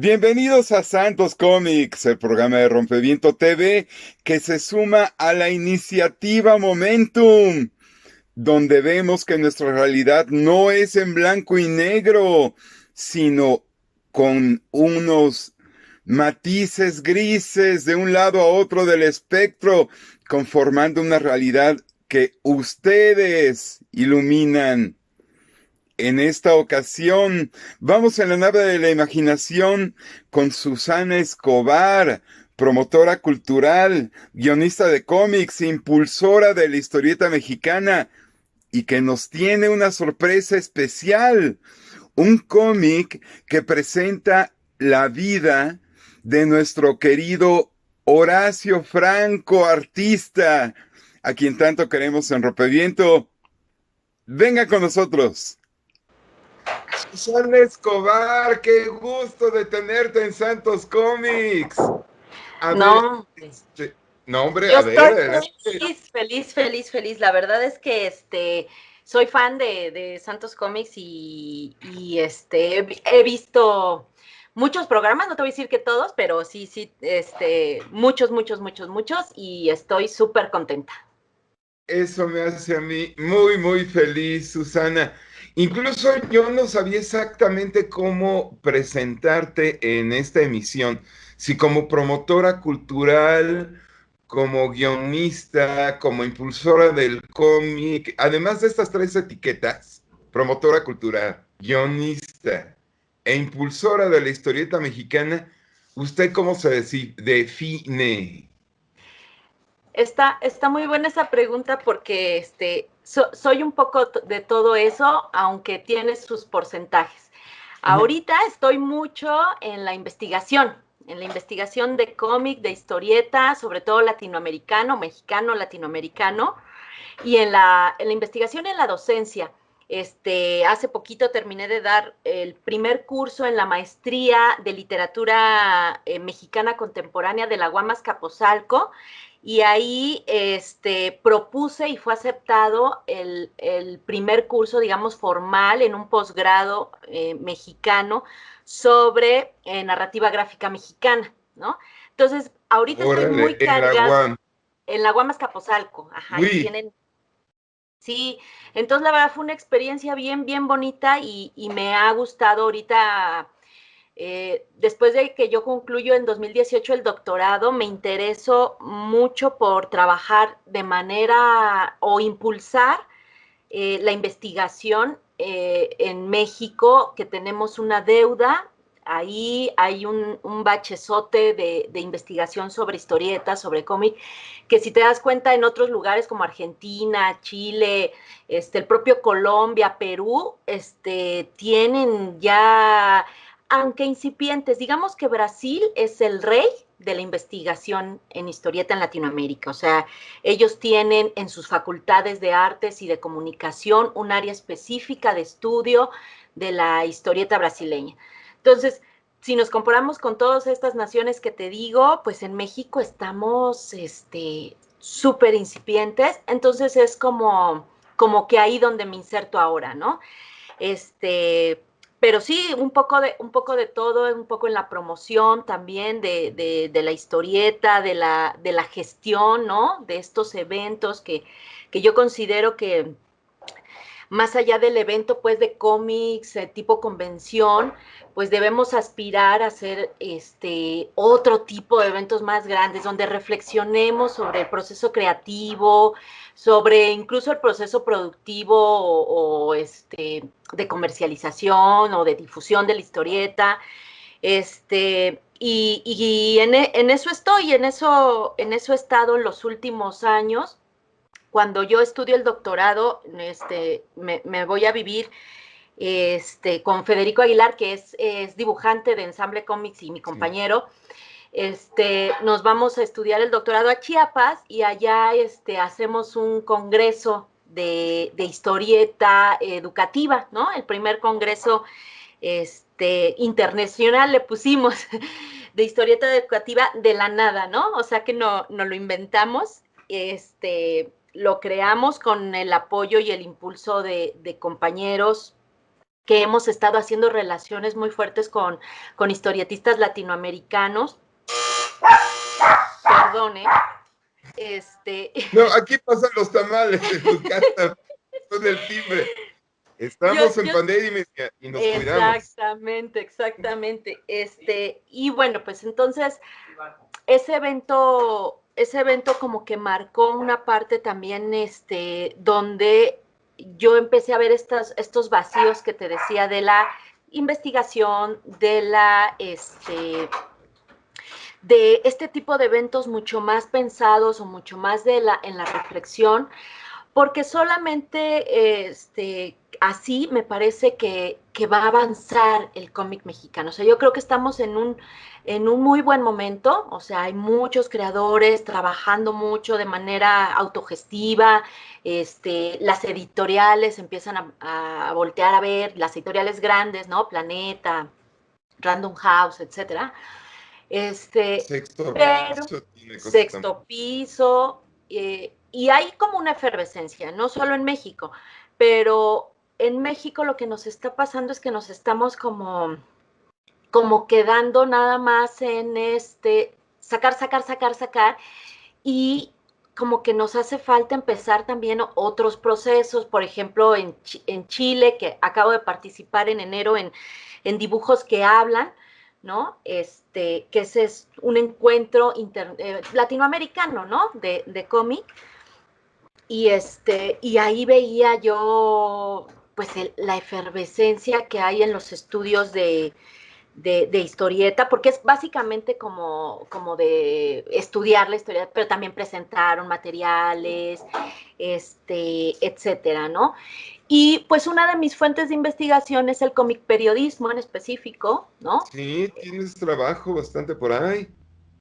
Bienvenidos a Santos Comics, el programa de Rompeviento TV que se suma a la iniciativa Momentum, donde vemos que nuestra realidad no es en blanco y negro, sino con unos matices grises de un lado a otro del espectro, conformando una realidad que ustedes iluminan. En esta ocasión, vamos en la nave de la imaginación con Susana Escobar, promotora cultural, guionista de cómics, impulsora de la historieta mexicana y que nos tiene una sorpresa especial. Un cómic que presenta la vida de nuestro querido Horacio Franco, artista, a quien tanto queremos en Rompeviento. Venga con nosotros. Susana Escobar, qué gusto de tenerte en Santos Comics. A ver, No, no, hombre, yo a ver, estoy adelante. feliz. La verdad es que soy fan de Santos Comics he visto muchos programas, no te voy a decir que todos, pero sí, muchos, y estoy súper contenta. Eso me hace a mí muy, muy feliz, Susana. Incluso yo no sabía exactamente cómo presentarte en esta emisión. Si como promotora cultural, como guionista, como impulsora del cómic, además de estas tres etiquetas, promotora cultural, guionista e impulsora de la historieta mexicana, ¿usted cómo se define? Está muy buena esa pregunta porque soy un poco de todo eso, aunque tiene sus porcentajes. Ujú. Ahorita estoy mucho en la investigación de cómic, de historieta, sobre todo latinoamericano, mexicano, latinoamericano, y en la investigación en la docencia. Hace poquito terminé de dar el primer curso en la maestría de literatura mexicana contemporánea de la Guamas Capozalco, y ahí propuse y fue aceptado el primer curso, digamos, formal en un posgrado mexicano sobre narrativa gráfica mexicana, ¿no? Entonces, ahorita estoy Órale, muy en la cargada UAM. en la Guamas Capozalco, ajá, ahí Uy. tienen. Sí, entonces la verdad fue una experiencia bien bonita y me ha gustado ahorita, después de que yo concluyo en 2018 el doctorado, me intereso mucho por trabajar de manera o impulsar la investigación en México, que tenemos una deuda. Ahí hay un bachezote de investigación sobre historietas, sobre cómic, que si te das cuenta en otros lugares como Argentina, Chile, el propio Colombia, Perú, tienen ya, aunque incipientes, digamos que Brasil es el rey de la investigación en historieta en Latinoamérica. O sea, ellos tienen en sus facultades de artes y de comunicación un área específica de estudio de la historieta brasileña. Entonces, si nos comparamos con todas estas naciones que te digo, pues en México estamos súper incipientes, entonces es como que ahí donde me inserto ahora, ¿no? Pero sí, un poco de todo, un poco en la promoción también de la historieta, de la gestión, ¿no? De estos eventos que yo considero que más allá del evento, pues, de cómics, tipo convención, pues debemos aspirar a hacer otro tipo de eventos más grandes, donde reflexionemos sobre el proceso creativo, sobre incluso el proceso productivo de comercialización o de difusión de la historieta. Y en eso estoy, en eso he estado en los últimos años. Cuando yo estudio el doctorado, me voy a vivir con Federico Aguilar, que es dibujante de Ensamble Comics y mi Sí. compañero. Nos vamos a estudiar el doctorado a Chiapas y allá hacemos un congreso de historieta educativa, ¿no? El primer congreso internacional le pusimos de historieta educativa de la nada, ¿no? O sea que no lo inventamos, lo creamos con el apoyo y el impulso de compañeros que hemos estado haciendo relaciones muy fuertes con historietistas latinoamericanos. Perdone. No, aquí pasan los tamales en tu casa, son el timbre. yo, Estamos en yo, pandemia y nos cuidamos. exactamente, exactamente. Y bueno, pues entonces ese evento como que marcó una parte también, donde yo empecé a ver estos vacíos que te decía de la investigación, de este tipo de eventos mucho más pensados o mucho más en la reflexión, porque solamente así me parece que va a avanzar el cómic mexicano. O sea, yo creo que estamos en un muy buen momento. O sea, hay muchos creadores trabajando mucho de manera autogestiva. Las editoriales empiezan a voltear a ver, las editoriales grandes, ¿no? Planeta, Random House, etcétera. Sexto Pero piso tiene cosas tan... Sexto Piso, y hay como una efervescencia, no solo en México, pero en México lo que nos está pasando es que nos estamos como quedando nada más en sacar, sacar, sacar, sacar, y como que nos hace falta empezar también otros procesos, por ejemplo, en Chile, que acabo de participar en enero en Dibujos que Hablan, ¿no? Que ese es un encuentro latinoamericano, ¿no? De cómic. Y ahí veía yo, pues, la efervescencia que hay en los estudios de historieta, porque es básicamente como de estudiar la historia, pero también presentaron materiales, etcétera, ¿no? Y pues una de mis fuentes de investigación es el cómic periodismo en específico, ¿no? Sí, tienes trabajo bastante por ahí.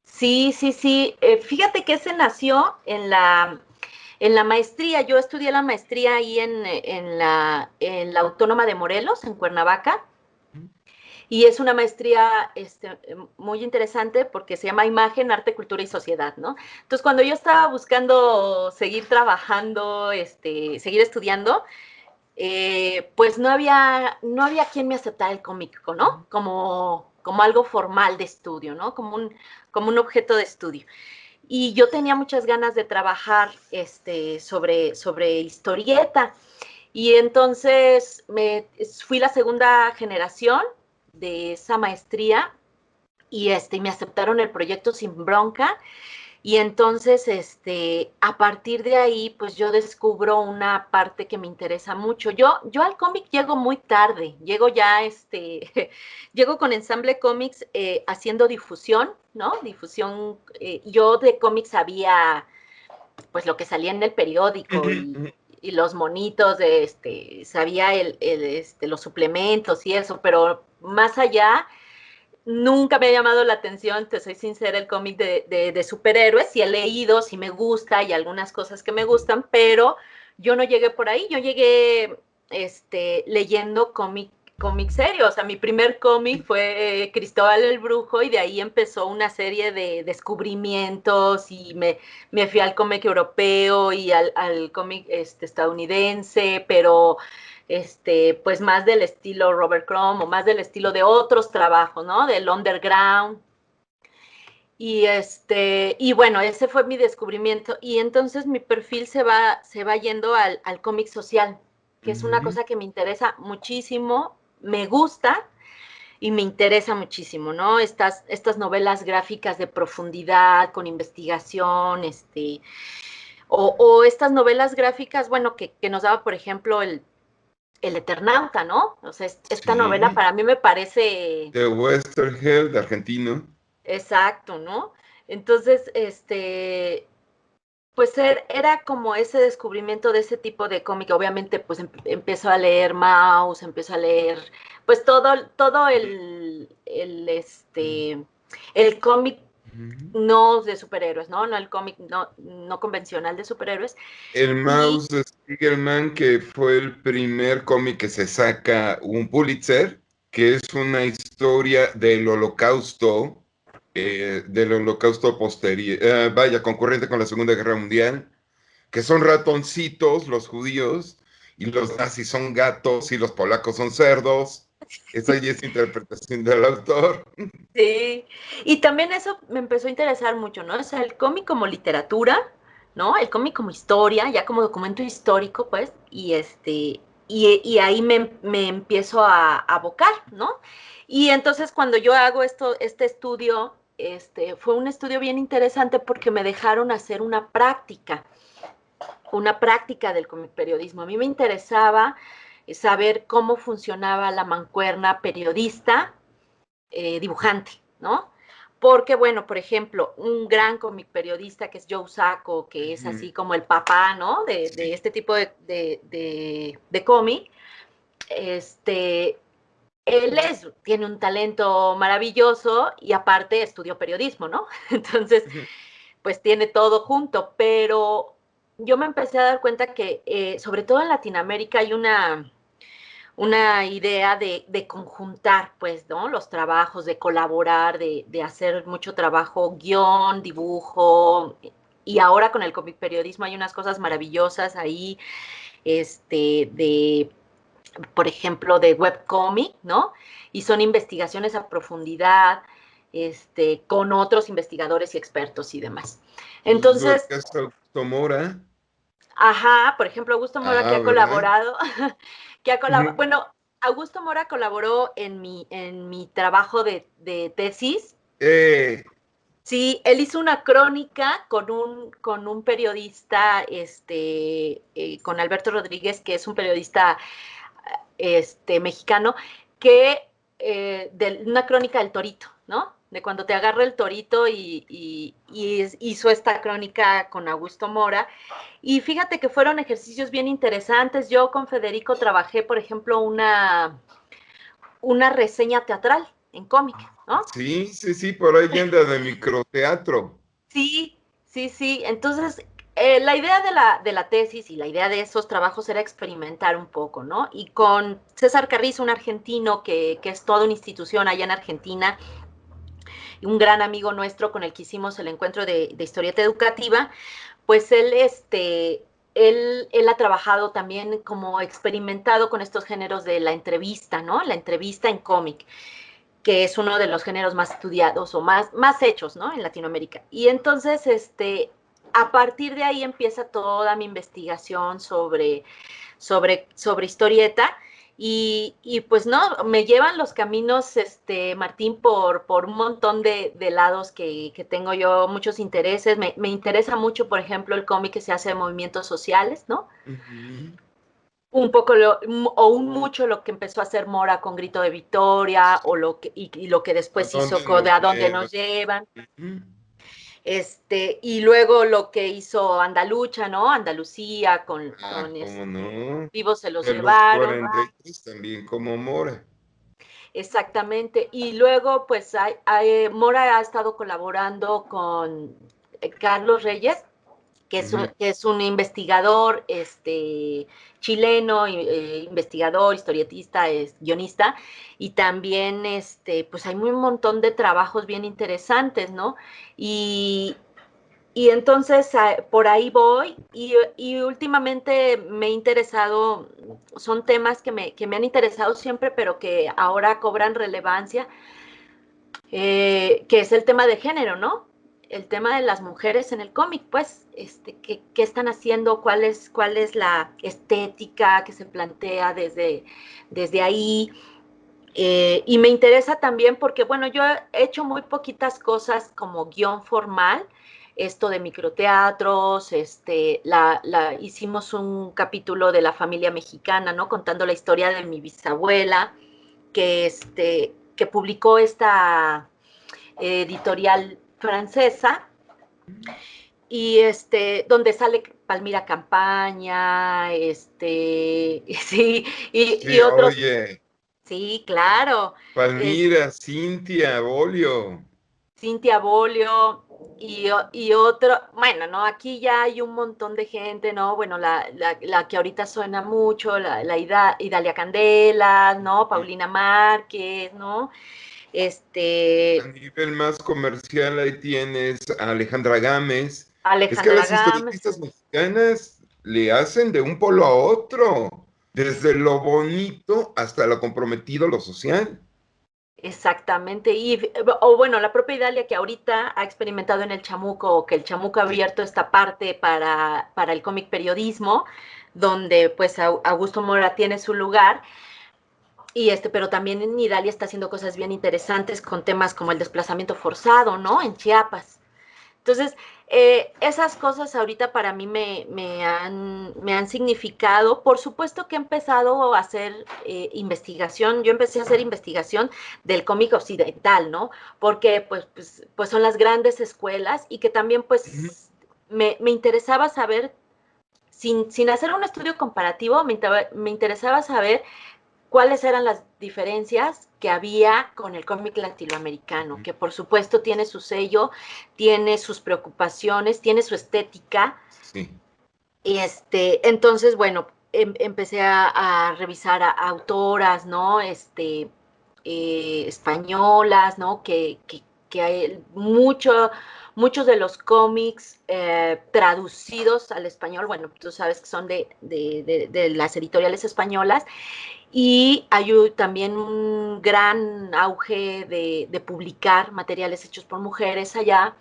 Sí, sí, sí. Fíjate que ese nació en la maestría. Yo estudié la maestría ahí en la Autónoma de Morelos, en Cuernavaca. Y es una maestría muy interesante porque se llama Imagen, Arte, Cultura y Sociedad, ¿no? Entonces, cuando yo estaba buscando seguir trabajando, seguir estudiando, pues no había quien me aceptara el cómic, ¿no? Como algo formal de estudio, ¿no? Como un objeto de estudio. Y yo tenía muchas ganas de trabajar sobre historieta. Y entonces fui la segunda generación de esa maestría y me aceptaron el proyecto sin bronca. Y entonces, a partir de ahí, pues yo descubro una parte que me interesa mucho. Yo al cómic llego muy tarde, llego ya, llego con Ensamble Cómics haciendo difusión, ¿no? Difusión, yo de cómics sabía, pues lo que salía en el periódico y los monitos, sabía los suplementos y eso, pero más allá, nunca me ha llamado la atención, te soy sincera, el cómic de superhéroes. Sí he leído, sí me gusta y algunas cosas que me gustan, pero yo no llegué por ahí. Yo llegué leyendo cómic serio. O sea, mi primer cómic fue Cristóbal el Brujo y de ahí empezó una serie de descubrimientos y me fui al cómic europeo y al cómic estadounidense, pero pues más del estilo Robert Crumb o más del estilo de otros trabajos, ¿no? Del underground. Y bueno, ese fue mi descubrimiento. Y entonces mi perfil se va yendo al cómic social, que es una cosa que me interesa muchísimo, me gusta y me interesa muchísimo, ¿no? Estas novelas gráficas de profundidad, con investigación, o estas novelas gráficas, bueno, que nos daba, por ejemplo, el Eternauta, ¿no? O sea, esta novela Sí, para mí me parece de Western Hell, de argentino. exacto, ¿no? Entonces, pues era como ese descubrimiento de ese tipo de cómic. Obviamente, pues empezó a leer Maus, empezó a leer, pues todo el cómic no de superhéroes, ¿no? No el cómic no convencional de superhéroes. El Y Mouse de Spiegelman, que fue el primer cómic que se saca un Pulitzer, que es una historia del holocausto posterior, vaya, concurrente con la Segunda Guerra Mundial, que son ratoncitos los judíos, y los nazis son gatos y los polacos son cerdos. Esa ya es interpretación del autor. Sí, y también eso me empezó a interesar mucho, ¿no? O sea, el cómic como literatura, ¿no? El cómic como historia, ya como documento histórico, pues, y ahí me empiezo a abocar, ¿no? Y entonces cuando yo hago este estudio, fue un estudio bien interesante porque me dejaron hacer una práctica del cómic periodismo. A mí me interesaba saber cómo funcionaba la mancuerna periodista dibujante, ¿no? Porque, bueno, por ejemplo, un gran cómic periodista que es Joe Sacco, que es así como el papá, ¿no? De este tipo de cómic, tiene un talento maravilloso y aparte estudió periodismo, ¿no? Entonces, pues tiene todo junto, pero yo me empecé a dar cuenta que, sobre todo en Latinoamérica, hay una idea de conjuntar, pues, ¿no? Los trabajos, de colaborar, de hacer mucho trabajo, guión, dibujo, y ahora con el cómic periodismo hay unas cosas maravillosas ahí, de, por ejemplo, de webcomic, ¿no? Y son investigaciones a profundidad, con otros investigadores y expertos y demás. Entonces, Augusto Mora. ajá, por ejemplo, Augusto Mora que Ah, ha ¿verdad? colaborado, bueno, Augusto Mora colaboró en mi trabajo de tesis. Eh, Sí, él hizo una crónica con un periodista, con Alberto Rodríguez, que es un periodista, mexicano, de una crónica del torito, ¿no? De cuando te agarra el torito y hizo esta crónica con Augusto Mora. Y fíjate que fueron ejercicios bien interesantes. Yo con Federico trabajé, por ejemplo, una reseña teatral en cómic, ¿no? sí, sí, sí, por ahí anda de microteatro. Sí, sí, sí. Entonces, la idea de la tesis y la idea de esos trabajos era experimentar un poco, ¿no? Y con César Carrizo, un argentino que es toda una institución allá en Argentina, un gran amigo nuestro con el que hicimos el encuentro de historieta educativa, pues él ha trabajado también como experimentado con estos géneros de la entrevista, ¿no? La entrevista en cómic, que es uno de los géneros más estudiados o más hechos, ¿no? En Latinoamérica. Y entonces, a partir de ahí empieza toda mi investigación sobre historieta. Y pues no, me llevan los caminos, Martín, por un montón de lados que tengo yo muchos intereses. Me interesa mucho, por ejemplo, el cómic que se hace de movimientos sociales, ¿no? Ujú. Un poco un mucho lo que empezó a hacer Mora con Grito de Victoria, y lo que ¿A después hizo dónde con nos De a dónde lleva? nos llevan. Ujú. Y luego lo que hizo Andalucha, ¿no? Andalucía con ¿Cómo no? Vivos se los De los llevaron. 43 también como Mora. Exactamente. Y luego, pues, Mora ha estado colaborando con Carlos Reyes, Ujú. que es un investigador, chileno, investigador, historietista, guionista, y también, pues hay un montón de trabajos bien interesantes, ¿no? Y, y entonces por ahí voy y últimamente me he interesado, son temas que me han interesado siempre, pero que ahora cobran relevancia, que es el tema de género, ¿no? El tema de las mujeres en el cómic, pues, ¿qué están haciendo? ¿Cuál es la estética que se plantea desde ahí? Y me interesa también porque, bueno, yo he hecho muy poquitas cosas como guión formal, esto de microteatros, hicimos un capítulo de la familia mexicana, ¿no? Contando la historia de mi bisabuela, que publicó esta editorial francesa, y donde sale Palmira Campaña, sí, y Sí, otros, oye, sí, claro, Palmira, Cintia, Bolio. Cintia Bolio y otro, bueno, ¿no? Aquí ya hay un montón de gente, ¿no? Bueno, la que ahorita suena mucho, Idalia Candela, ¿no? Paulina Márquez, ¿no? A nivel más comercial, ahí tienes a Alejandra Gámez. Es que Alejandra las Gámez. historietistas mexicanas le hacen de un polo a otro. desde lo bonito hasta lo comprometido, lo social. Exactamente, o bueno, la propia Idalia que ahorita ha experimentado en el Chamuco, o que el Chamuco ha Sí. abierto esta parte para el cómic periodismo, donde pues Augusto Mora tiene su lugar, pero también en Idalia está haciendo cosas bien interesantes con temas como el desplazamiento forzado, ¿no? En Chiapas. Entonces, esas cosas ahorita para mí me han significado. Por supuesto que he empezado a hacer investigación. Yo empecé a hacer investigación del cómic occidental, ¿no? Porque pues son las grandes escuelas y que también Ujú. pues me interesaba saber, sin hacer un estudio comparativo, me interesaba saber cuáles eran las diferencias que había con el cómic latinoamericano, que por supuesto tiene su sello, tiene sus preocupaciones, tiene su estética. Sí. Entonces, bueno, empecé a revisar a autoras, ¿no? Españolas, ¿no? Que hay muchos de los cómics traducidos al español, bueno, tú sabes que son de las editoriales españolas, y hay también un gran auge de publicar materiales hechos por mujeres allá.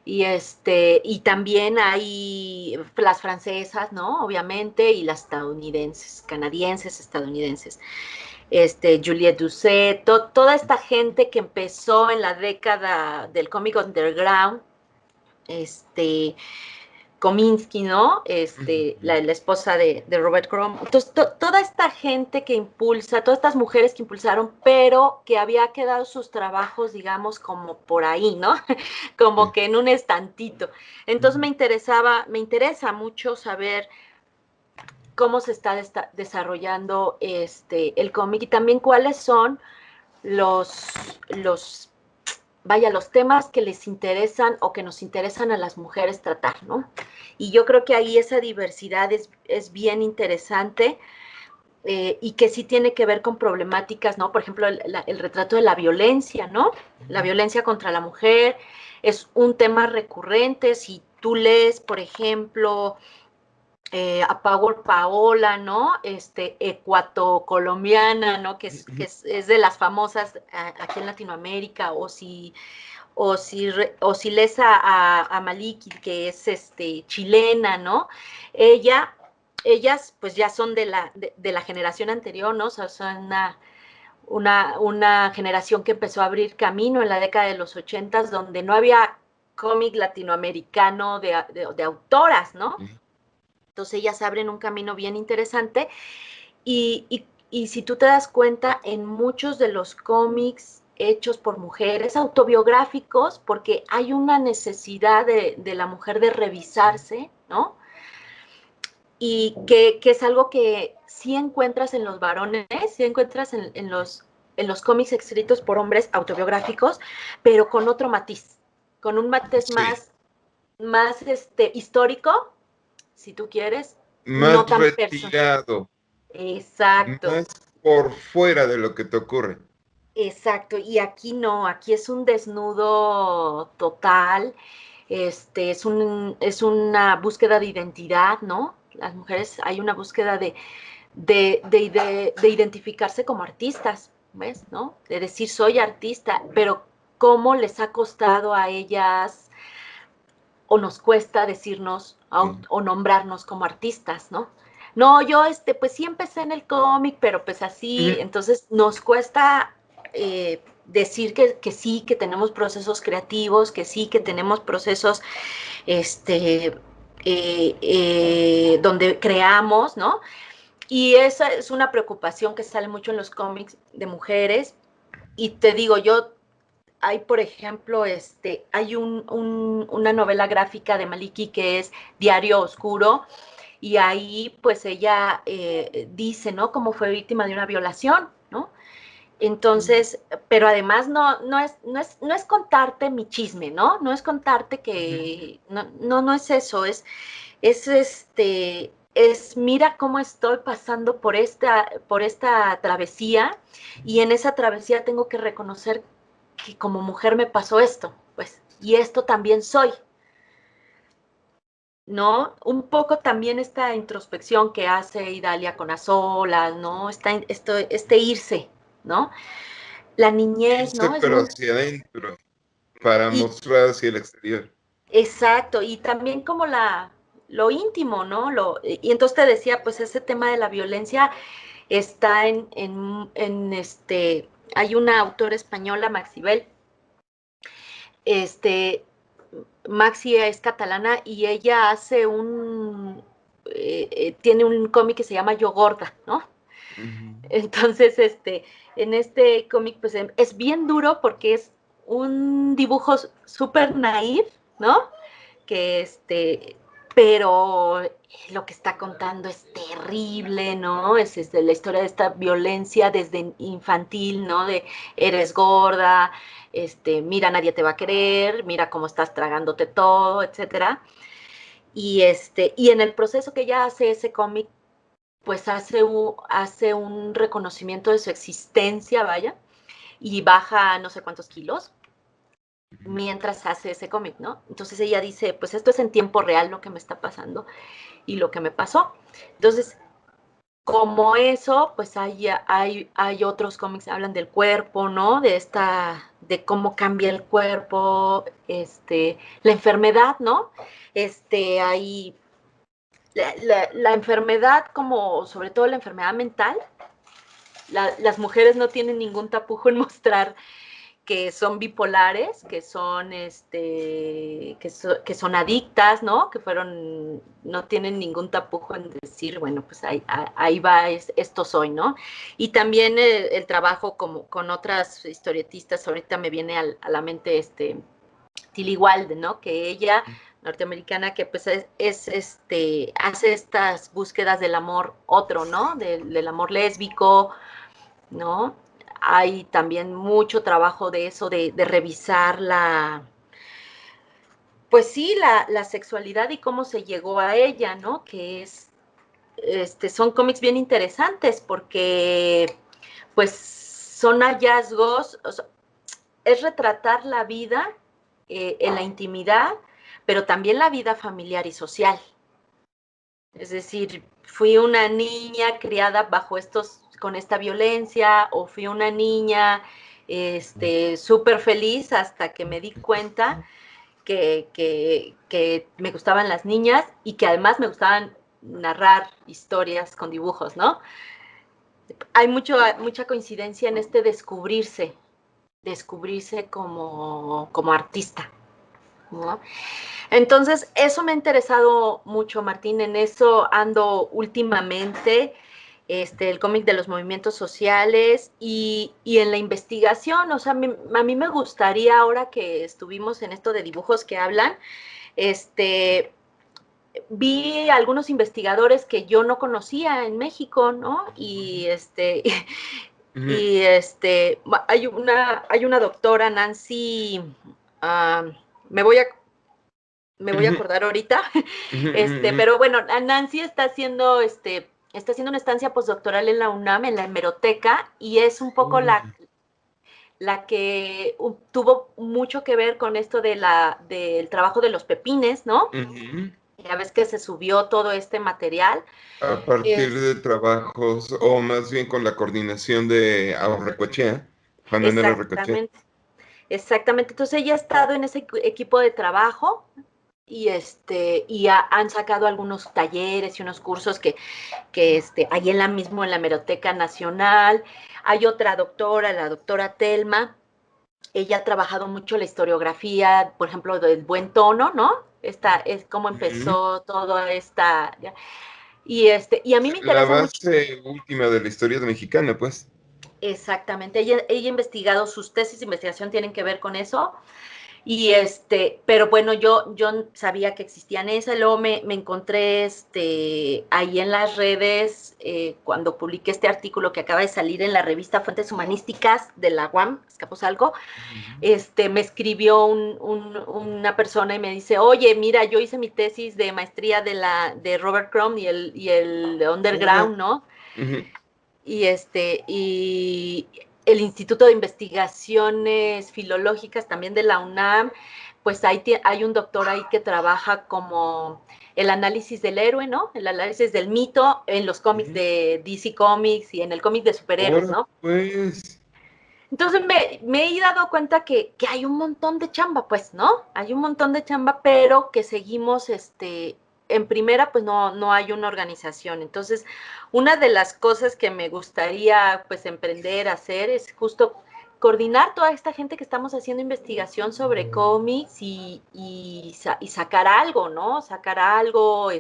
Y también hay las francesas, ¿no? Obviamente, y las estadounidenses, canadienses, estadounidenses. Juliette Doucet, toda esta gente que empezó en la década del cómic underground, este, Kominsky, ¿no? Ujú. La esposa de Robert Crumb. Entonces, toda esta gente que impulsa, todas estas mujeres que impulsaron, pero que había quedado sus trabajos, digamos, como por ahí, ¿no? Como Sí. que en un estantito. Entonces Ujú. me interesa mucho saber cómo se está desarrollando el cómic y también cuáles son los, los los temas que les interesan o que nos interesan a las mujeres tratar, ¿no? Y yo creo que ahí esa diversidad es bien interesante, y que sí tiene que ver con problemáticas, ¿no? Por ejemplo, el retrato de la violencia, ¿no? La violencia contra la mujer es un tema recurrente. Si tú lees, por ejemplo, a Power Paola, ¿no? Ecuato-colombiana, ¿no? Es de las famosas aquí en Latinoamérica, o si lees a Maliki, que es chilena, ¿no? Ella, ellas pues ya son de la generación anterior, ¿no? O sea, son una generación que empezó a abrir camino en la década de los 80, donde no había cómic latinoamericano de autoras, ¿no? Sí. Entonces ellas abren un camino bien interesante y si tú te das cuenta, en muchos de los cómics hechos por mujeres, autobiográficos, porque hay una necesidad de la mujer de revisarse, ¿no? Y que es algo que sí encuentras en los varones, sí encuentras en los cómics escritos por hombres autobiográficos, pero con otro matiz, con un matiz Sí. más histórico, si tú quieres, no Más tan personal. retirado, Exacto. más por fuera de lo que te ocurre. Exacto, y aquí no, aquí es un desnudo total, es una búsqueda de identidad, ¿no? Las mujeres, hay una búsqueda de identificarse como artistas, ¿ves? ¿No? De decir soy artista, pero cómo les ha costado a ellas o nos cuesta decirnos Sí. o nombrarnos como artistas, ¿no? No, yo pues sí empecé en el cómic, pero pues así, Ujú. entonces nos cuesta decir que sí, que tenemos procesos creativos, que sí, que tenemos procesos donde creamos, ¿no? Y esa es una preocupación que sale mucho en los cómics de mujeres. Y te digo, hay, por ejemplo, hay una novela gráfica de Maliki que es Diario Oscuro, y ahí pues ella dice, ¿no? Cómo fue víctima de una violación, ¿no? Entonces, pero además no es contarte mi chisme, ¿no? No es contarte Ujú. que, no es eso, es mira cómo estoy pasando por esta travesía, y en esa travesía tengo que reconocer que como mujer me pasó esto, pues, y esto también soy. ¿no? Un poco también esta introspección que hace Idalia con A Solas, ¿no? Este irse, ¿no? La niñez, Irse ¿no? Es pero muy... hacia adentro, para Y, mostrar hacia el exterior. exacto, y también como lo íntimo, ¿no? Y entonces te decía, pues ese tema de la violencia está hay una autora española, Maxibel, este, Maxi es catalana y ella tiene un cómic que se llama Yo Gorda, ¿no? Ujú. Entonces, en este cómic, pues es bien duro porque es un dibujo súper naif, ¿no? Que pero lo que está contando es terrible, ¿no? Es la historia de esta violencia desde infantil, ¿no? De eres gorda, mira, nadie te va a querer, mira cómo estás tragándote todo, etcétera. Y en el proceso que ella hace ese cómic, pues hace un reconocimiento de su existencia, vaya, y baja no sé cuántos kilos mientras hace ese cómic, ¿no? Entonces ella dice, pues esto es en tiempo real lo que me está pasando y lo que me pasó. Entonces, como eso, pues hay otros cómics que hablan del cuerpo, ¿no? De cómo cambia el cuerpo, la enfermedad, ¿no? Hay la enfermedad como, sobre todo la enfermedad mental, las mujeres no tienen ningún tapujo en mostrar que son bipolares, que son adictas, ¿no? No tienen ningún tapujo en decir, bueno, pues ahí va, esto soy, ¿no? Y también el trabajo con otras historietistas, ahorita me viene a la mente Tilly Walden, ¿no? Que ella, norteamericana, que pues hace estas búsquedas del amor otro, ¿no? Del amor lésbico, ¿no? Hay también mucho trabajo de eso, de revisar pues sí, la sexualidad y cómo se llegó a ella, ¿no? Son cómics bien interesantes porque, pues, son hallazgos, o sea, es retratar la vida en la intimidad, pero también la vida familiar y social. Es decir, fui una niña criada con esta violencia, o fui una niña súper feliz hasta que me di cuenta que me gustaban las niñas y que además me gustaban narrar historias con dibujos, ¿no? Hay mucha coincidencia en descubrirse como artista, ¿no? Entonces, eso me ha interesado mucho, Martín, en eso ando últimamente, el cómic de los movimientos sociales y en la investigación, o sea, a mí me gustaría, ahora que estuvimos en esto de dibujos que hablan, vi algunos investigadores que yo no conocía en México, ¿no? Ujú. Y hay una doctora, Nancy, uh, me voy a me voy a Ujú. acordar ahorita, Ujú. Ujú. pero bueno, Nancy está haciendo una estancia postdoctoral en la UNAM, en la hemeroteca, y es un poco Ujú. la que tuvo mucho que ver con esto del trabajo de los pepines, ¿no? Ujú. Ya ves que se subió todo este material. A partir Es, de trabajos, o más bien con la coordinación de Aurrecoechea, Juan Manuel Aurrecoechea. exactamente, exactamente. Entonces ella ha estado en ese equipo de trabajo y han sacado algunos talleres y unos cursos que ahí mismo en la Hemeroteca Nacional. Hay otra doctora, la doctora Telma, ella ha trabajado mucho la historiografía, por ejemplo, del buen tono, ¿no? Esta es cómo Ujú. empezó toda esta. Y a mí me La interesa mucho. base última de la historia mexicana, pues. Exactamente, ella ha investigado, sus tesis de investigación tienen que ver con eso. Pero bueno, yo sabía que existían esas, luego me encontré ahí en las redes, cuando publiqué este artículo que acaba de salir en la revista Fuentes Humanísticas de la UAM, Escaposalco, Ujú. me escribió una persona y me dice, oye, mira, yo hice mi tesis de maestría de Robert Crumb y el Oh. Underground, ¿no? Ujú. Y el Instituto de Investigaciones Filológicas también de la UNAM, pues hay un doctor ahí que trabaja como el análisis del héroe, ¿no? El análisis del mito en los cómics de DC Comics y en el cómic de superhéroes, Ahora, ¿no? pues, Entonces me he dado cuenta que hay un montón de chamba, pues, ¿no? Hay un montón de chamba, pero que seguimos, en primera, pues no hay una organización. Entonces, una de las cosas que me gustaría, pues, emprender, hacer, es justo coordinar toda esta gente que estamos haciendo investigación sobre cómics y sacar algo, ¿no? Sacar algo,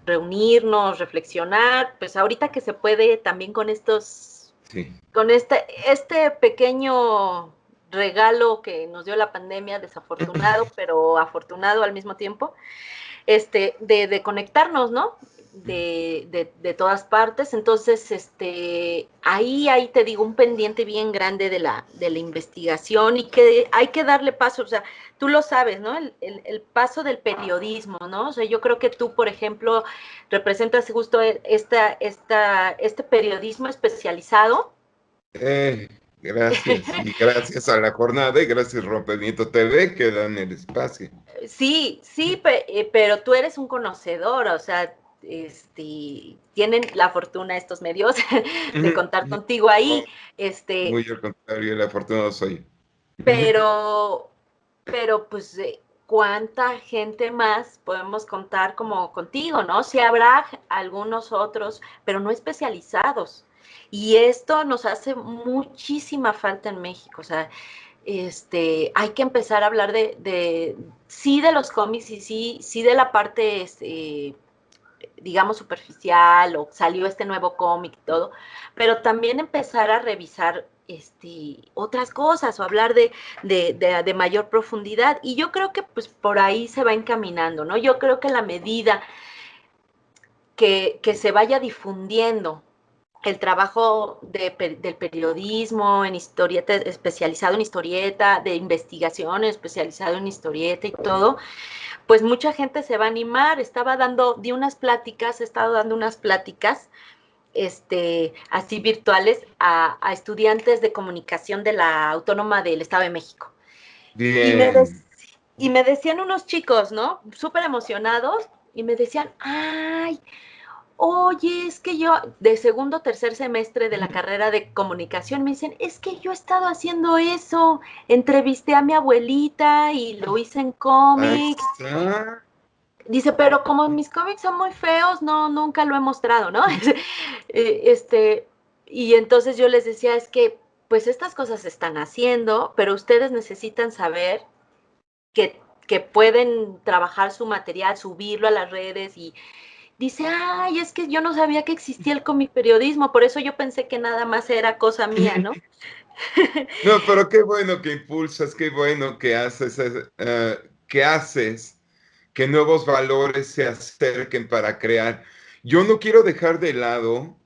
reunirnos, reflexionar, pues ahorita que se puede también con sí. con este pequeño regalo que nos dio la pandemia, desafortunado, pero afortunado al mismo tiempo, de conectarnos, ¿no? De todas partes. Entonces, ahí te digo, un pendiente bien grande de la investigación y que hay que darle paso, o sea, tú lo sabes, ¿no? El paso del periodismo, ¿no? O sea, yo creo que tú, por ejemplo, representas justo este periodismo especializado. Gracias, y gracias a la jornada y gracias Rompimiento TV que dan el espacio. Sí, pero tú eres un conocedor, o sea, tienen la fortuna estos medios de contar contigo No, ahí, muy al contrario, el afortunado soy. pero, pero pues, ¿cuánta gente más podemos contar como contigo, no? Sí habrá algunos otros, pero no especializados. Y esto nos hace muchísima falta en México, o sea, hay que empezar a hablar sí de los cómics y sí de la parte, digamos, superficial, o salió este nuevo cómic y todo, pero también empezar a revisar otras cosas o hablar de mayor profundidad. Y yo creo que pues por ahí se va encaminando, ¿no? Yo creo que la medida que se vaya difundiendo el trabajo del periodismo en historieta, especializado en historieta, de investigación especializado en historieta y todo, pues mucha gente se va a animar. He estado dando unas pláticas, así virtuales a estudiantes de comunicación de la Autónoma del Estado de México. Y me, Bien. y me decían unos chicos, ¿no? Súper emocionados, y me decían, ay, oye, es que yo, de segundo o tercer semestre de la carrera de comunicación, me dicen, es que yo he estado haciendo eso, entrevisté a mi abuelita y lo hice en Ahí cómics. está. Dice, pero como mis cómics son muy feos, no, nunca lo he mostrado, ¿no? Y entonces yo les decía, es que, pues estas cosas se están haciendo, pero ustedes necesitan saber que pueden trabajar su material, subirlo a las redes. Y dice, ay, es que yo no sabía que existía el cómic periodismo, por eso yo pensé que nada más era cosa mía, ¿no? No, pero qué bueno que impulsas, qué bueno que haces, que nuevos valores se acerquen para crear. Yo no quiero dejar de lado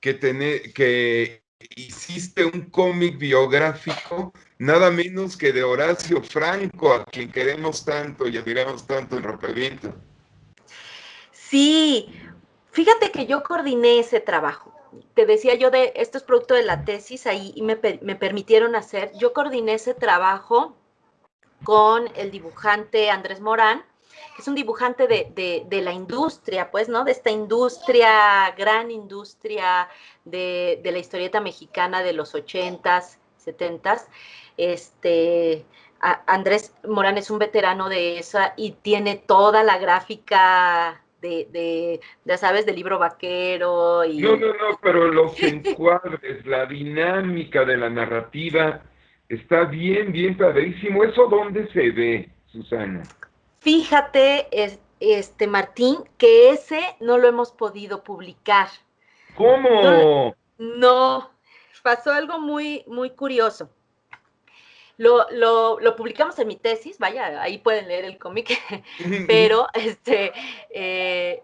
que hiciste un cómic biográfico, nada menos que de Horacio Franco, a quien queremos tanto y admiramos tanto en Rompeviento. Sí, fíjate que yo coordiné ese trabajo. Te decía yo de esto es producto de la tesis, ahí me permitieron hacer. Yo coordiné ese trabajo con el dibujante Andrés Morán, que es un dibujante de la industria, pues, ¿no? De esta industria, gran industria de la historieta mexicana de los 80s, 70s. Andrés Morán es un veterano de esa y tiene toda la gráfica ya sabes, del libro vaquero No, y... no, no, pero los encuadres, la dinámica de la narrativa está bien, bien padrísimo. ¿Eso dónde se ve, Susana? Fíjate, Martín, que ese no lo hemos podido publicar. No, ¿Cómo? no, pasó algo muy, muy curioso. Lo publicamos en mi tesis, vaya, ahí pueden leer el cómic, pero, eh,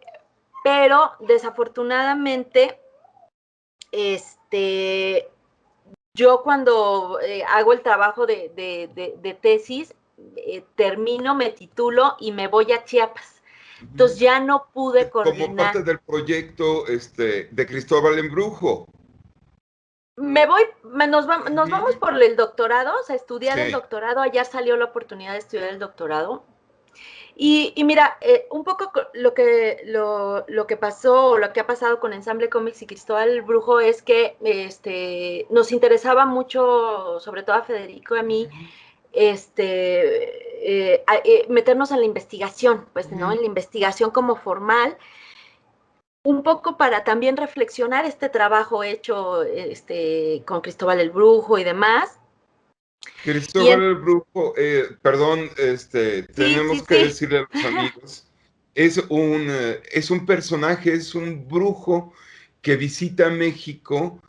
pero desafortunadamente, yo cuando hago el trabajo de tesis, termino, me titulo y me voy a Chiapas. Entonces ya no pude Como coordinar. parte del proyecto de Cristóbal Embrujo. Nos vamos por el doctorado, o sea, estudiar el Sí. doctorado. Ayer salió la oportunidad de estudiar el doctorado. Y mira, un poco lo que pasó, o lo que ha pasado con Ensamble Comics y Cristóbal el Brujo es que nos interesaba mucho, sobre todo a Federico y a mí, meternos en la investigación, pues, ¿no? En la investigación como formal, un poco para también reflexionar este trabajo hecho con Cristóbal el Brujo y demás. Y Cristóbal el Brujo, perdón, sí, tenemos sí, que sí. decirle a los amigos, es un personaje, es un brujo que visita México,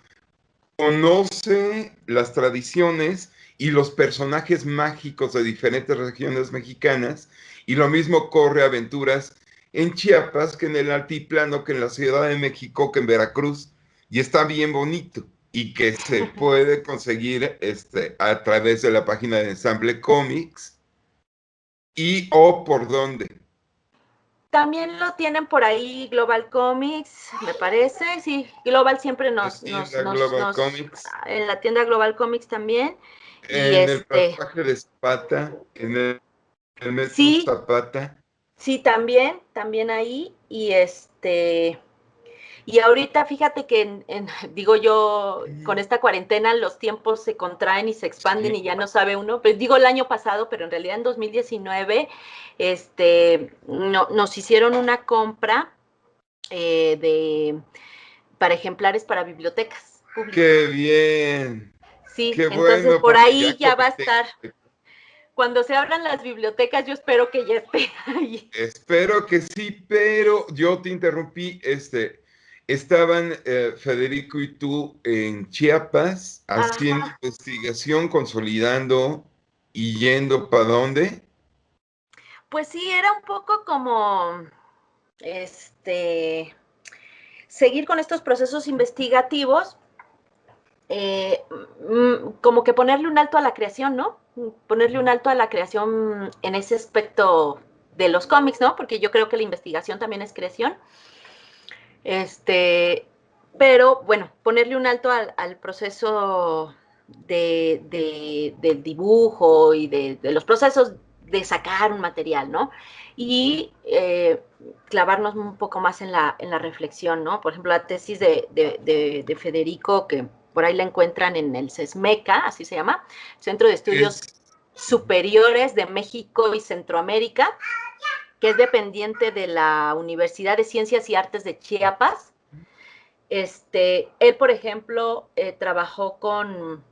conoce las tradiciones y los personajes mágicos de diferentes regiones mexicanas, y lo mismo corre aventuras en Chiapas, que en el altiplano, que en la Ciudad de México, que en Veracruz, y está bien bonito, y que se puede conseguir a través de la página de Ensamble Comics, y o por dónde. También lo tienen por ahí Global Comics, me parece. Sí, Global siempre La tienda Global Comics, en la tienda Global Comics también. Y en el pasaje de Zapata, en el metro sí, Zapata. sí, también ahí. Y ahorita fíjate que digo yo, con esta cuarentena los tiempos se contraen y se expanden Sí. y ya no sabe uno, pues digo el año pasado, pero en realidad en 2019, nos hicieron una compra de para ejemplares para bibliotecas públicas. Qué bien, Sí, qué entonces bueno, por porque ya ahí ya va a estar. Cuando se abran las bibliotecas, yo espero que ya esté ahí. espero que sí, pero yo te interrumpí, estaban Federico y tú en Chiapas haciendo Ajá. investigación, consolidando y yendo para dónde. Pues sí, era un poco como este seguir con estos procesos investigativos, como que ponerle un alto a la creación, ¿no? Ponerle un alto a la creación en ese aspecto de los cómics, ¿no? Porque yo creo que la investigación también es creación. Este, pero bueno, ponerle un alto al proceso del dibujo y de los procesos de sacar un material, ¿no? Y clavarnos un poco más en la reflexión, ¿no? Por ejemplo, la tesis de Federico, que por ahí la encuentran en el CESMECA, así se llama, Centro de Es, Estudios Superiores de México y Centroamérica, que es dependiente de la Universidad de Ciencias y Artes de Chiapas. Él, por ejemplo, trabajó con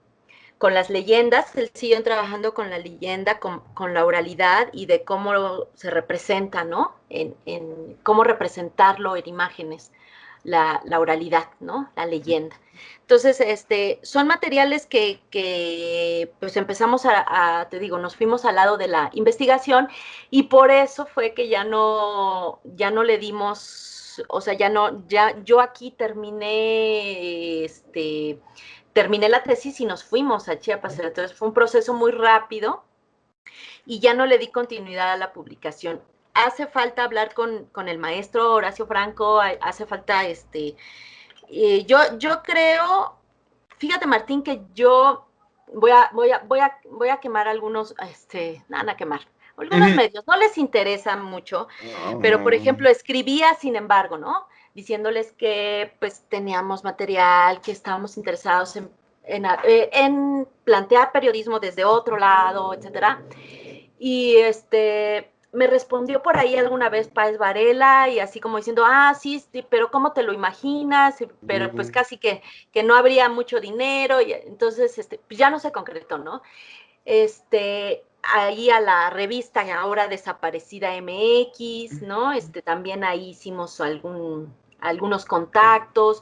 las leyendas, él siguió trabajando con la leyenda, con la oralidad y de cómo se representa, ¿no? En cómo representarlo en imágenes, la oralidad, ¿no? La leyenda. Entonces, son materiales que pues empezamos te digo, nos fuimos al lado de la investigación y por eso fue que ya no le dimos, o sea, yo aquí terminé la tesis y nos fuimos a Chiapas. Entonces fue un proceso muy rápido y ya no le di continuidad a la publicación. Hace falta hablar con el maestro Horacio Franco, hace falta yo creo, fíjate Martín, que yo voy a quemar algunos, nada a quemar, algunos medios, no les interesa mucho, pero por ejemplo escribía sin embargo, ¿no? Diciéndoles que pues teníamos material, que estábamos interesados en plantear periodismo desde otro lado, etcétera. Y me respondió por ahí alguna vez Páez Varela y así como diciendo, sí, sí, pero ¿cómo te lo imaginas? Pero pues casi que no habría mucho dinero y entonces pues ya no se concretó, ¿no? Ahí a la revista ahora desaparecida MX, ¿no? También ahí hicimos algunos contactos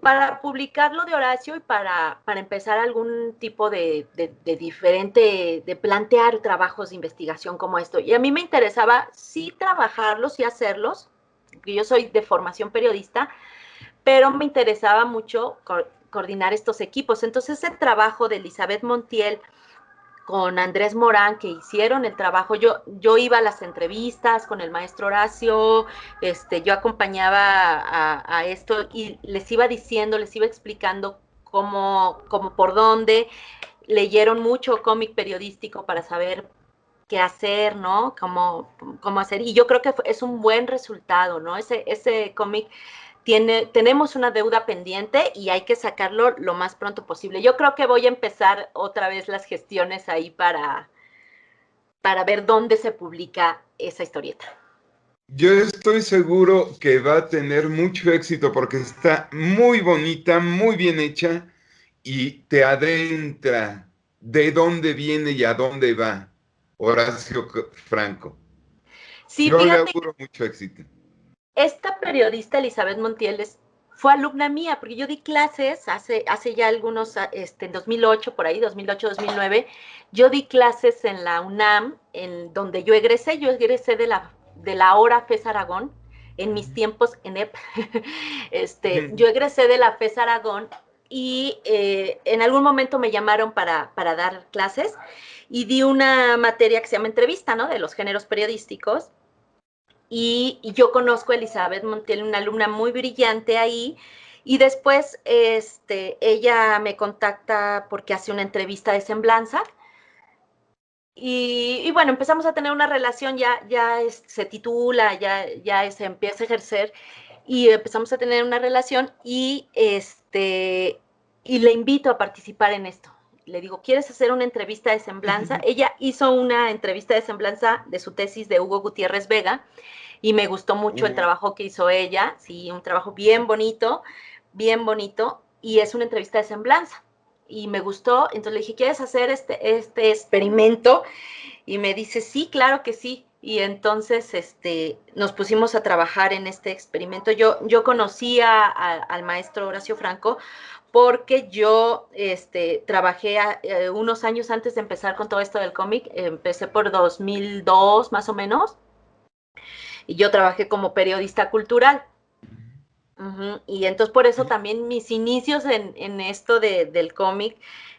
para publicar lo de Horacio y para empezar algún tipo de diferente, de plantear trabajos de investigación como esto. Y a mí me interesaba sí trabajarlos y hacerlos, porque yo soy de formación periodista, pero me interesaba mucho coordinar estos equipos. Entonces ese trabajo de Elizabeth Montiel con Andrés Morán, que hicieron el trabajo. Yo iba a las entrevistas con el maestro Horacio, yo acompañaba a esto y les iba diciendo, les iba explicando cómo por dónde. Leyeron mucho cómic periodístico para saber qué hacer, ¿no? Cómo hacer. Y yo creo que es un buen resultado, ¿no? Ese cómic tenemos una deuda pendiente y hay que sacarlo lo más pronto posible. Yo creo que voy a empezar otra vez las gestiones ahí para ver dónde se publica esa historieta. Yo estoy seguro que va a tener mucho éxito porque está muy bonita, muy bien hecha y te adentra de dónde viene y a dónde va Horacio Franco. Sí, Yo le fíjate, auguro mucho éxito. esta periodista Elizabeth Montiel fue alumna mía, porque yo di clases hace ya algunos, en 2008, por ahí, 2008, 2009, yo di clases en la UNAM, en donde yo egresé de la hora FES Aragón, en mis tiempos en EP, yo egresé de la FES Aragón y en algún momento me llamaron para dar clases y di una materia que se llama entrevista, ¿no? De los géneros periodísticos. Y yo conozco a Elizabeth Montiel, una alumna muy brillante ahí, y después ella me contacta porque hace una entrevista de semblanza, y bueno, empezamos a tener una relación, se titula, se empieza a ejercer, y empezamos a tener una relación, y le invito a participar en esto. Le digo, ¿quieres hacer una entrevista de semblanza? Ella hizo una entrevista de semblanza de su tesis de Hugo Gutiérrez Vega, y me gustó mucho el trabajo que hizo ella, sí, un trabajo bien bonito, y es una entrevista de semblanza, y me gustó, entonces le dije, ¿quieres hacer este experimento? Y me dice, sí, claro que sí, y entonces nos pusimos a trabajar en este experimento. Yo conocí al maestro Horacio Franco porque yo trabajé unos años antes de empezar con todo esto del cómic, empecé por 2002 más o menos, y yo trabajé como periodista cultural. Y entonces por eso también mis inicios en esto del cómic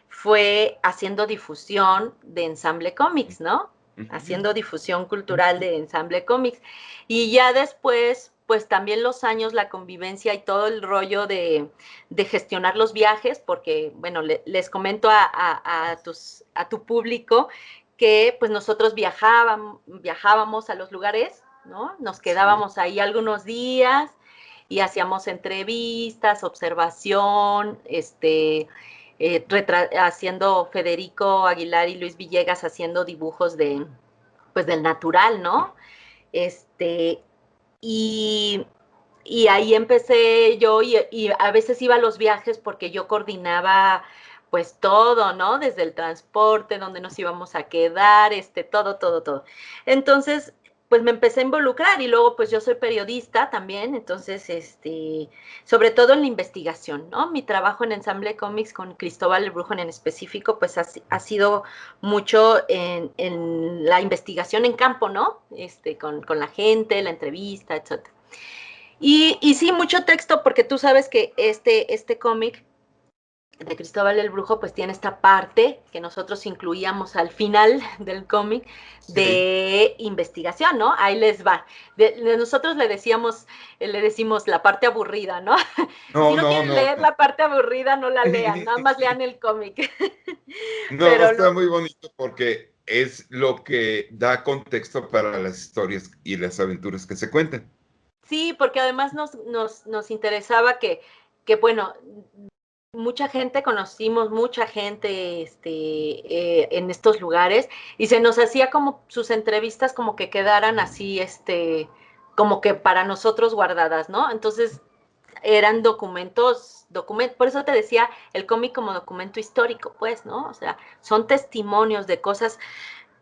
fue haciendo difusión de Ensamble Comics, ¿no? Haciendo difusión cultural de Ensamble Comics. Y ya después, pues también los años, la convivencia y todo el rollo de gestionar los viajes, porque, bueno, les comento a tu público que pues nosotros viajábamos a los lugares, ¿no? Nos quedábamos ahí algunos días y hacíamos entrevistas, observación, haciendo Federico Aguilar y Luis Villegas haciendo dibujos pues del natural, ¿no? Este, y, y ahí empecé yo y a veces iba a los viajes porque yo coordinaba pues todo, ¿no? Desde el transporte, dónde nos íbamos a quedar, todo. Entonces, pues me empecé a involucrar y luego pues yo soy periodista también, entonces, sobre todo en la investigación, ¿no? Mi trabajo en Ensamble Comics con Cristóbal el Brujo en específico, pues ha sido mucho en la investigación en campo, ¿no? Con la gente, la entrevista, etc. Y sí, mucho texto, porque tú sabes que este cómic de Cristóbal el Brujo, pues tiene esta parte que nosotros incluíamos al final del cómic de investigación, ¿no? Ahí les va. Nosotros le decimos la parte aburrida, ¿no? Si no quieren leer la parte aburrida, no la lean, nada más lean el cómic. No, está muy bonito porque es lo que da contexto para las historias y las aventuras que se cuentan. Sí, porque además nos interesaba bueno, mucha gente, conocimos mucha gente en estos lugares y se nos hacía como sus entrevistas como que quedaran así, como que para nosotros guardadas, ¿no? Entonces eran documentos, por eso te decía el cómic como documento histórico, pues, ¿no? O sea, son testimonios de cosas.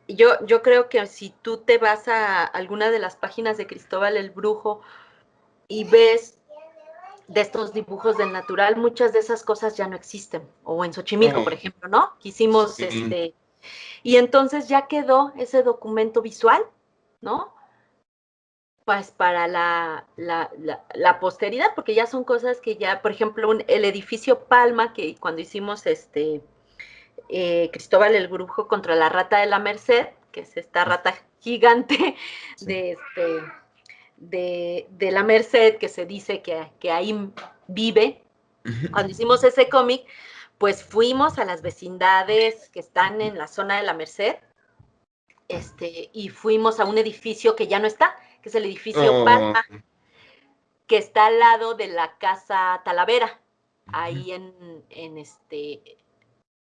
Yo creo que si tú te vas a alguna de las páginas de Cristóbal el Brujo y ves de estos dibujos del natural, muchas de esas cosas ya no existen. O en Xochimilco, por ejemplo, ¿no? Quisimos, y entonces ya quedó ese documento visual, ¿no? Pues para la posteridad, porque ya son cosas que ya, por ejemplo, el edificio Palma, que cuando hicimos Cristóbal el Brujo contra la rata de la Merced, que es esta rata gigante de la Merced, que se dice que ahí vive. Cuando hicimos ese cómic, pues fuimos a las vecindades que están en la zona de la Merced y fuimos a un edificio que ya no está, que es el edificio Oh, Palma, que está al lado de la Casa Talavera, ahí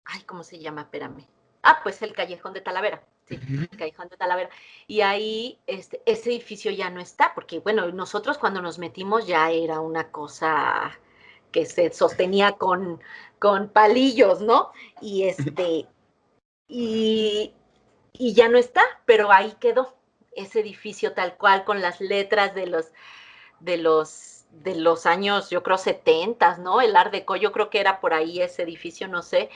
ay, ¿cómo se llama? Espérame. Ah, pues el Callejón de Talavera, sí, el Callejón de Talavera. Y ahí ese edificio ya no está, porque bueno, nosotros cuando nos metimos ya era una cosa que se sostenía con palillos, ¿no? Y y, y ya no está, pero ahí quedó ese edificio tal cual con las letras de los años, yo creo, 70, ¿no? El Art Deco, yo creo que era por ahí ese edificio, no sé,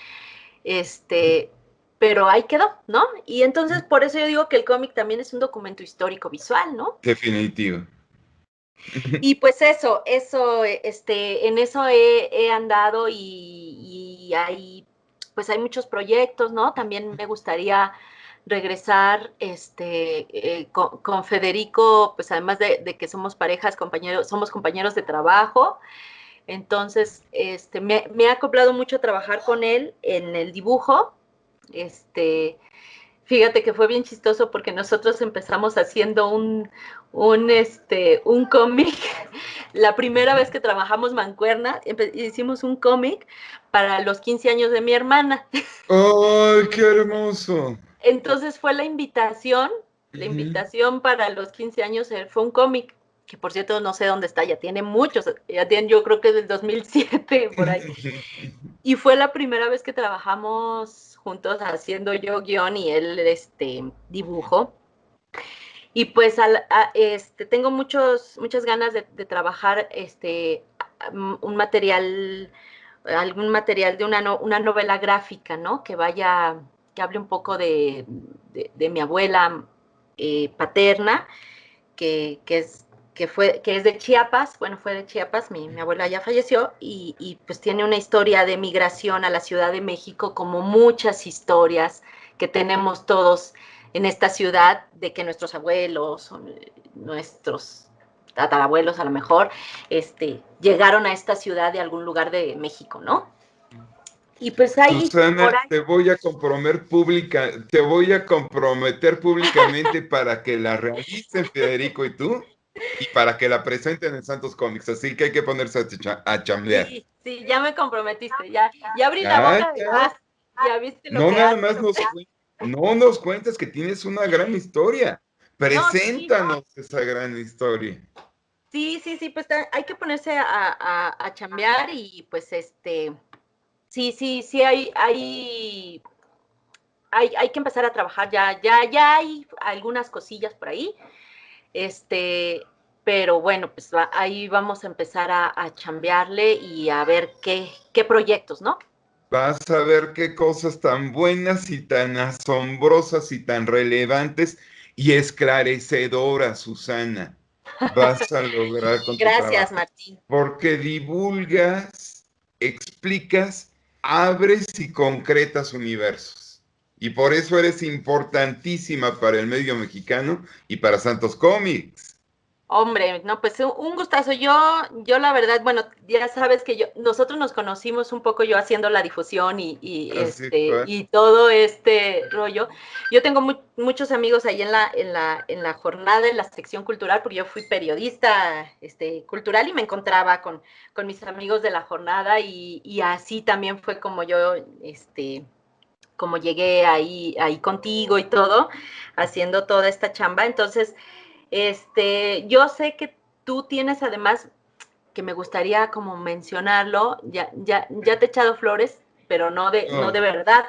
pero ahí quedó, ¿no? Y entonces por eso yo digo que el cómic también es un documento histórico visual, ¿no? definitivo. Y pues en eso he andado y pues hay muchos proyectos, ¿no? También me gustaría regresar con Federico, pues además de que somos parejas, somos compañeros de trabajo, entonces me ha acoplado mucho trabajar con él en el dibujo, este, fíjate que fue bien chistoso porque nosotros empezamos haciendo un cómic. La primera vez que trabajamos mancuerna, hicimos un cómic para los 15 años de mi hermana. ¡Ay, qué hermoso! Entonces fue la invitación para los 15 años fue un cómic, que por cierto no sé dónde está, ya tiene muchos, yo creo que es del 2007, por ahí. Y fue la primera vez que trabajamos juntos haciendo yo guión y él dibujo. Y pues tengo muchas ganas de trabajar un material, algún material de una novela gráfica, ¿no? Que hable un poco de mi abuela paterna, que es de Chiapas, bueno, fue de Chiapas, mi abuela ya falleció, y pues tiene una historia de migración a la Ciudad de México, como muchas historias que tenemos todos en esta ciudad, de que nuestros abuelos, nuestros tatarabuelos a lo mejor, llegaron a esta ciudad de algún lugar de México, ¿no? Y pues ahí, por Susana, ahí. te voy a comprometer públicamente para que la realicen Federico y tú, y para que la presenten en Santos Comics. Así que hay que ponerse a chambear. Sí, sí, ya me comprometiste, ya abrí la Ya, boca de ya. más, ya viste lo No que nada hace. más no nos cuentes que tienes una gran historia. No, sí, Preséntanos esa gran historia. sí, sí, sí, pues hay que ponerse a chambear y pues sí, sí, sí, hay que empezar a trabajar, ya hay algunas cosillas por ahí, este, pero bueno, pues ahí vamos a empezar a chambearle y a ver qué proyectos, ¿no? Vas a ver qué cosas tan buenas y tan asombrosas y tan relevantes y esclarecedoras, Susana, vas a lograr con tu Gracias, trabajo. Martín. Porque divulgas, explicas, abres y concretas universos. Y por eso eres importantísima para el medio mexicano y para Santos Comics. Hombre, no, pues un gustazo. Yo la verdad, bueno, ya sabes que nosotros nos conocimos un poco yo haciendo la difusión Así fue. y todo este rollo. Yo tengo muchos amigos ahí en la jornada, en la sección cultural, porque yo fui periodista cultural y me encontraba con mis amigos de la jornada y así también fue como yo, como llegué ahí contigo y todo, haciendo toda esta chamba. Entonces, yo sé que tú tienes además, que me gustaría como mencionarlo, ya te he echado flores, pero no de Oh, verdad.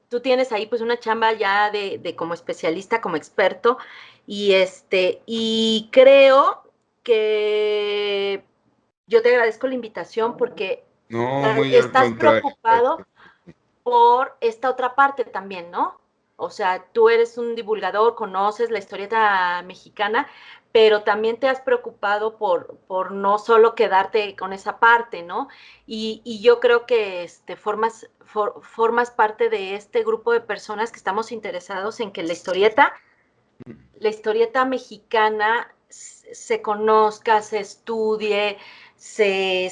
Tú tienes ahí pues una chamba ya de como especialista, como experto, y creo que yo te agradezco la invitación porque no, muy al estás contrario. preocupado por esta otra parte también, ¿no? O sea, tú eres un divulgador, conoces la historieta mexicana, pero también te has preocupado por no solo quedarte con esa parte, ¿no? Y yo creo que formas parte de este grupo de personas que estamos interesados en que la historieta mexicana se conozca, se estudie, se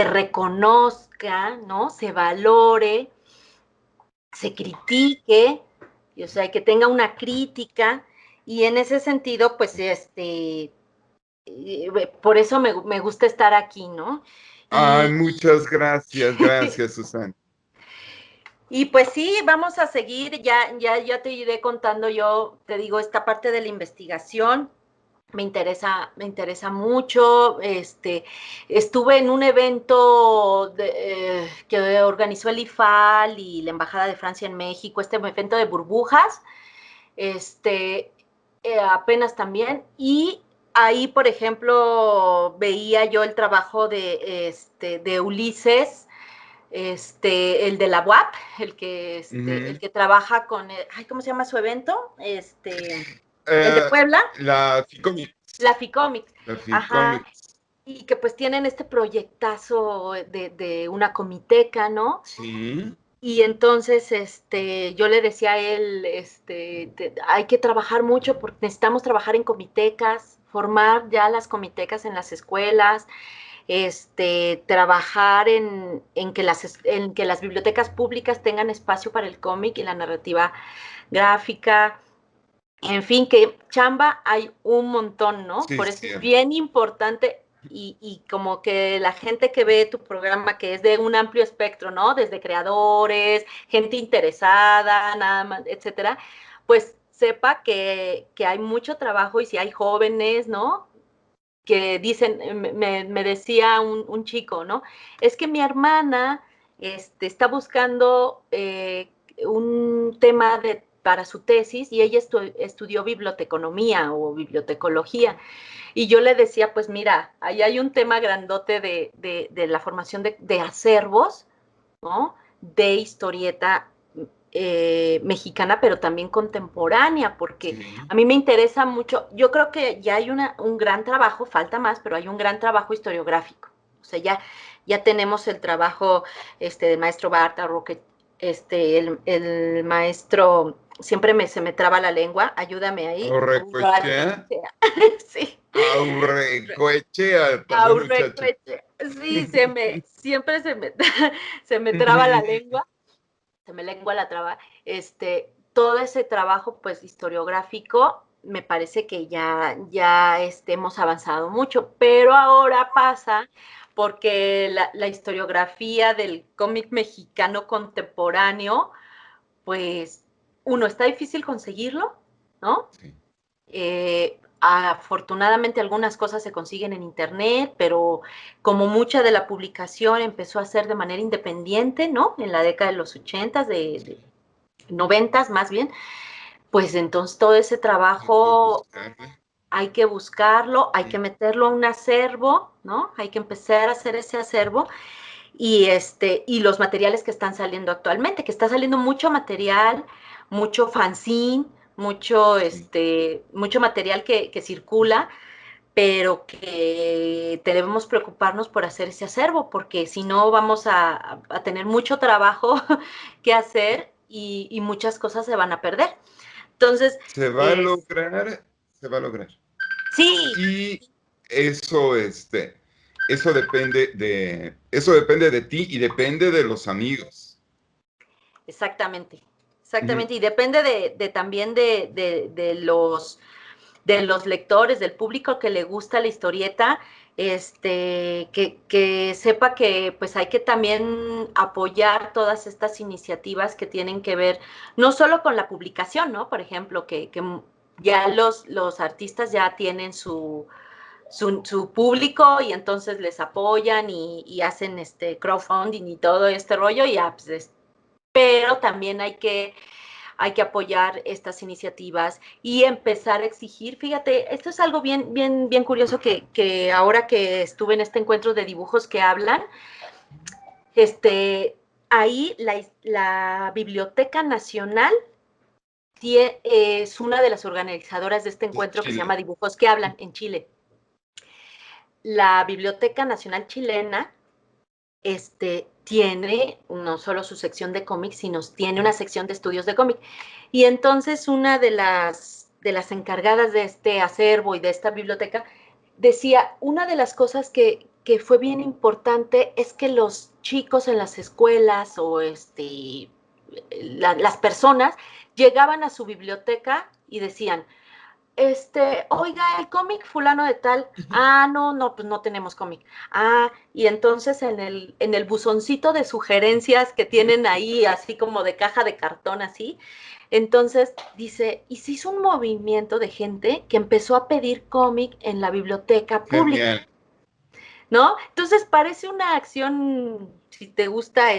reconozca, ¿no? Se valore, se critique y, o sea, que tenga una crítica, y en ese sentido, pues, por eso me gusta estar aquí, ¿no? Ay, Y, muchas gracias, Susana. y pues sí, vamos a seguir, ya te iré contando yo, te digo, esta parte de la investigación. Me interesa mucho. Estuve en un evento que organizó el IFAL y la Embajada de Francia en México, este evento de burbujas, apenas también, y ahí, por ejemplo, veía yo el trabajo de Ulises, el de la UAP, el que trabaja con, ay, ¿cómo se llama su evento? El de Puebla. La Ficomics. La Ficomics, La ajá, Ficomics. y que pues tienen este proyectazo de una comiteca, ¿no? Sí. Y entonces, yo le decía a él, hay que trabajar mucho porque necesitamos trabajar en comitecas, formar ya las comitecas en las escuelas, trabajar en que las bibliotecas públicas tengan espacio para el cómic y la narrativa gráfica. En fin, que chamba hay un montón, ¿no? Sí, Por eso sí. es bien importante y como que la gente que ve tu programa, que es de un amplio espectro, ¿no? Desde creadores, gente interesada, nada más, etcétera, pues sepa que hay mucho trabajo y si hay jóvenes, ¿no? Que dicen, me decía un chico, ¿no? Es que mi hermana está buscando un tema para su tesis y ella estudió biblioteconomía o bibliotecología. Y yo le decía, pues mira, ahí hay un tema grandote de la formación de acervos, ¿no? De historieta mexicana, pero también contemporánea, porque Sí. a mí me interesa mucho, yo creo que ya hay un gran trabajo, falta más, pero hay un gran trabajo historiográfico. O sea, ya tenemos el trabajo del maestro Barta, Roque, el maestro, siempre se me traba la lengua, ayúdame ahí. Aurrecoechea. Sí. Aurrecoechea, también muchacho. Aurrecoechea. Sí, siempre se me traba la lengua, se me lengua la traba. Todo ese trabajo, pues, historiográfico, me parece que ya hemos avanzado mucho, pero ahora pasa porque la historiografía del cómic mexicano contemporáneo, pues, uno, está difícil conseguirlo, ¿no? Sí. Afortunadamente algunas cosas se consiguen en internet, pero como mucha de la publicación empezó a ser de manera independiente, ¿no? En la década de los 80s, de 90s más bien, pues entonces todo ese Hay que trabajo buscarle. hay que buscarlo, hay que meterlo a un acervo, ¿no? Hay que empezar a hacer ese acervo y los materiales que están saliendo actualmente, que está saliendo mucho material, mucho fanzine, Sí. mucho material que circula, pero que debemos preocuparnos por hacer ese acervo, porque si no vamos a tener mucho trabajo que hacer y muchas cosas se van a perder. Entonces, Se va a lograr, se va a lograr. sí, Y eso, eso depende de ti y depende de los amigos. exactamente, Ujú. exactamente, y depende también de los lectores, del público que le gusta la historieta, que sepa que pues hay que también apoyar todas estas iniciativas que tienen que ver no solo con la publicación, ¿no? Por ejemplo, que ya los artistas ya tienen su público y entonces les apoyan y hacen crowdfunding y todo este rollo, y ya, pues, pero también hay que apoyar estas iniciativas y empezar a exigir. Fíjate, esto es algo bien curioso que ahora que estuve en este encuentro de dibujos que hablan, ahí la Biblioteca Nacional es una de las organizadoras de este De encuentro que se llama Chile. Dibujos que Hablan en Chile. La Biblioteca Nacional Chilena tiene no solo su sección de cómics, sino tiene una sección de estudios de cómic. Y entonces una de las encargadas de este acervo y de esta biblioteca decía, una de las cosas que fue bien importante es que los chicos en las escuelas o las personas llegaban a su biblioteca y decían, oiga, el cómic fulano de tal, no, pues no tenemos cómic. Y entonces en el buzoncito de sugerencias que tienen ahí, así como de caja de cartón, así, entonces dice, y se hizo un movimiento de gente que empezó a pedir cómic en la biblioteca pública. Genial. ¿No? Entonces parece una acción, si te gusta,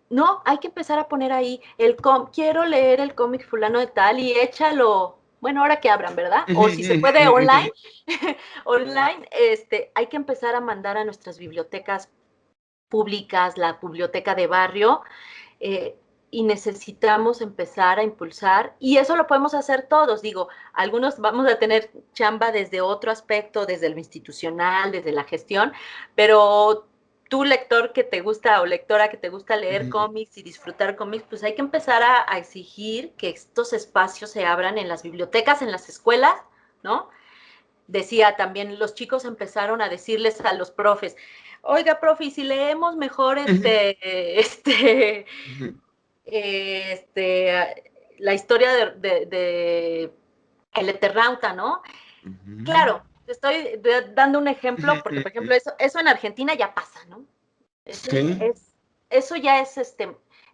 no, hay que empezar a poner ahí, quiero leer el cómic fulano de tal y échalo, bueno, ahora que abran, ¿verdad? O si se puede online, online, hay que empezar a mandar a nuestras bibliotecas públicas, la biblioteca de barrio, y necesitamos empezar a impulsar, y eso lo podemos hacer todos, digo, algunos vamos a tener chamba desde otro aspecto, desde lo institucional, desde la gestión, pero tú, lector que te gusta o lectora que te gusta leer cómics y disfrutar cómics, pues hay que empezar a exigir que estos espacios se abran en las bibliotecas, en las escuelas, ¿no? Decía también, los chicos empezaron a decirles a los profes, oiga, profe, y si leemos mejor la historia de El Eternauta, ¿no? Claro, te estoy dando un ejemplo, porque, por ejemplo, eso en Argentina ya pasa, ¿no? Eso ya es,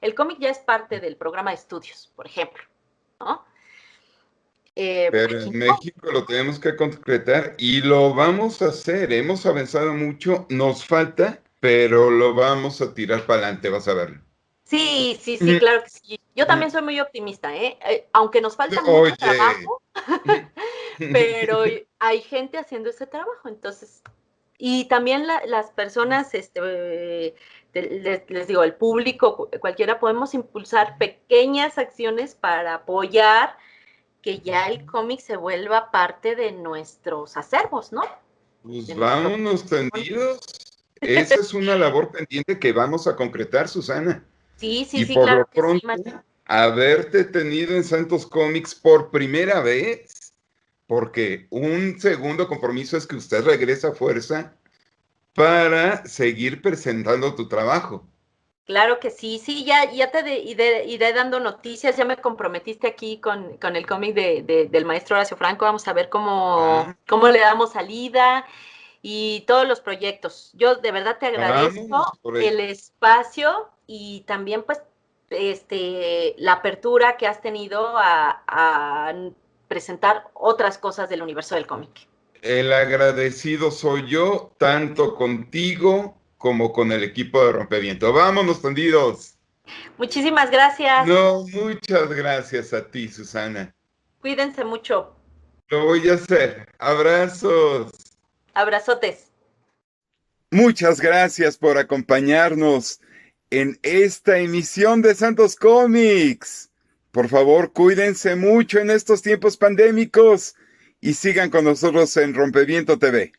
el cómic ya es parte del programa de estudios, por ejemplo, ¿no? Pero en México lo tenemos que concretar y lo vamos a hacer. Hemos avanzado mucho, nos falta, pero lo vamos a tirar para adelante, vas a verlo. Sí, claro que sí. Yo también soy muy optimista, aunque nos falta mucho trabajo, pero hay gente haciendo ese trabajo, entonces, y también las personas, les digo, el público, cualquiera, podemos impulsar pequeñas acciones para apoyar que ya el cómic se vuelva parte de nuestros acervos, ¿no? Pues vámonos tendidos. Esa es una labor pendiente que vamos a concretar, Susana. Sí, y por claro lo pronto, haberte tenido en Santos Cómics por primera vez, porque un segundo compromiso es que usted regrese a fuerza para seguir presentando tu trabajo. Claro que sí, ya te iré dando noticias, ya me comprometiste aquí con el cómic del maestro Horacio Franco, vamos a ver cómo le damos salida y todos los proyectos. Yo de verdad te agradezco el espacio y también pues la apertura que has tenido a presentar otras cosas del universo del cómic. El agradecido soy yo, tanto contigo como con el equipo de Rompeviento. ¡Vámonos tendidos! Muchísimas gracias. No, muchas gracias a ti, Susana. Cuídense mucho. Lo voy a hacer. Abrazos. Abrazotes. Muchas gracias por acompañarnos en esta emisión de Santos Cómics. Por favor, cuídense mucho en estos tiempos pandémicos y sigan con nosotros en Rompeviento TV.